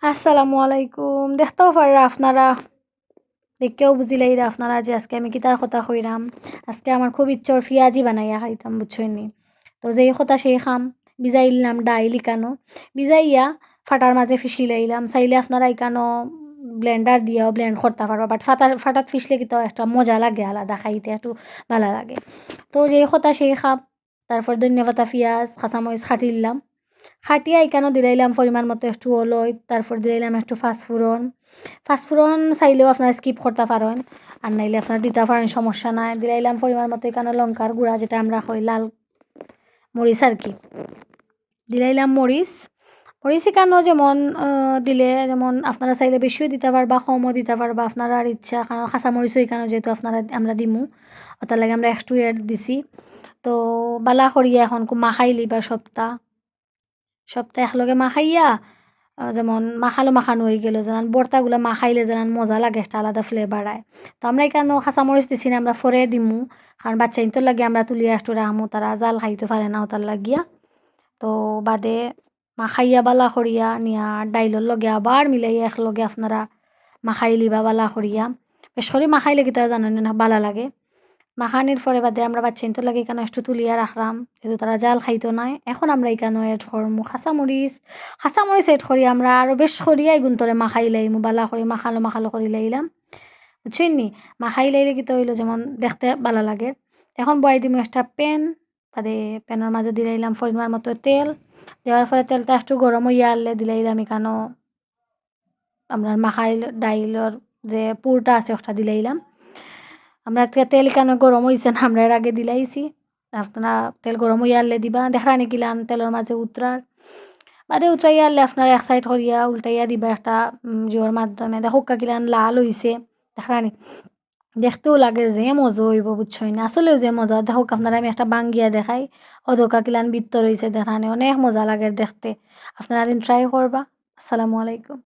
আসসালামু আলাইকুম। দেখতেও পারা আপনারা, দেখেও বুঝিলাইরা আপনারা যে আজকে আমি কিতার কথা কইরাম। আজকে আমার খুব ইচ্ছর পিঁয়াজি বানাইয়া খাইতাম, বুঝছইনি। তো যেই কথা সেই খাম। ভিজাইলাম ডাইল ইকানো, ভিজাইয়া ফাটার মাঝে ফিসি লাইলাম। চাইলে আপনারা ইকানো ব্লেন্ডার দিয়েও ব্লেন্ড করতে পারবা, বাট ফাটাত ফিসলে কিন্তু একটা মজা লাগে, আলাদা খাইতে একটু ভালো লাগে। তো যেই কথা সেই খাম। তারপর ধনিয়া পাতা, পিঁয়াজ, কাঁচামরিচ খাটিলাম। খাটিয়া এখানেও দিলাইলাম পরিমাণ মতো একটু অলয়, তারপর দিলাইলাম একটু ফাঁসফোড়ন। ফাঁসফোড়ন চাইলেও আপনারা স্কিপ করতে পারেন, আর নাইলে আপনারা দিতে পারেন, সমস্যা নাই। দিলাইলাম পরিমাণ মতো এখানে লঙ্কার গুঁড়া, যেটা আমরা কই লাল মরিচ আর কি। দিলাইলাম মরিচ। মরিচ এখানেও যেমন দিলে, যেমন আপনারা চাইলে বেশিও দিতে পারবা, কমও দিতে পারবা, আপনারা আর ইচ্ছা। কারণ কাঁচা মরিচও এখানে যেহেতু আপনারা আমরা দিমু, ওটার লাগে আমরা একটু এড দিছি। তো বালা করিয়া এখন মাখাই লিবা সপ্তাহ একলগে মাখাইয়া, যেমন মাখানো হয়ে গেল, যেন বর্তাগুলো মাখাইলে যেন মজা লাগে, একটা আলাদা ফ্লেভার আয়। তো আমরা এখানে কাঁচামরিচ দিছি না, আমরা ফরে দিমু। কারণ বাচ্চা ইন্তর লাগে আমরা তুলিয়া একটু রাখমু, তারা জাল খাইতে পারে না ওটার লাগিয়া। তো বাদে মাখাইয়া বালা করিয়া নিয়া ডাইলর লগে আবার মিলাইয়া একলগে আপনারা মাখাই লিবা বালা করিয়া। বেশ করে মাখাইলে কি তারা জানেন না বালা লাগে। মাখানির পরে বাদে আমরা বাচ্চা ইন্তর লাগে এখানে একটু তুলিয়া রাখলাম, যেহেতু তারা জাল খাইতো নাই। এখন আমরা এখানে এড করমু কাঁচামরিচ এড করি আমরা আরও বেশ করিয়াই গুন্তরে মাখাই লাইমু, বালা করে মাখালো করে লাইলাম, বুঝছেন নি। মাখাই লাইলে কি তো হইলো যেমন দেখতে ভালো লাগে। এখন বয়াই দিমু একটা প্যান, বাদে প্যানের মাঝে দিলাইলাম পরিমাণ মতো তেল। দেওয়ার পরে তেলটা একটু গরম হইয়া আনলে দিলাইলাম এখানো আমরা মাখাই ডাইলর যে পুরটা আছে ওটা দিলাইলাম। আমরা তেল কেন গরম হইছে না, আমরা এর আগে দিলাইছি। আপনারা তেল গরম হইয়া আনলে দিবা, দেখরানি কিলান তেলের মাঝে উতরার বাদে উতরাইয়া আনলে আপনারা এক সাইড করিয়া উল্টাইয়া দিবা একটা জোর মাধ্যমে। দেখো কিলান লাল হইছে, দেখরানি দেখতেও লাগে যে মজা হইব, বুঝছই না। আসলেও যে মজা, দেখো আপনারা আমি একটা বাঙ্গিয়া দেখাই, অধকা কিলান বিত্তর হইছে, দেখানি অনেক মজা লাগে দেখতে। আপনারা দিন ট্রাই করবা। আসসালামু আলাইকুম।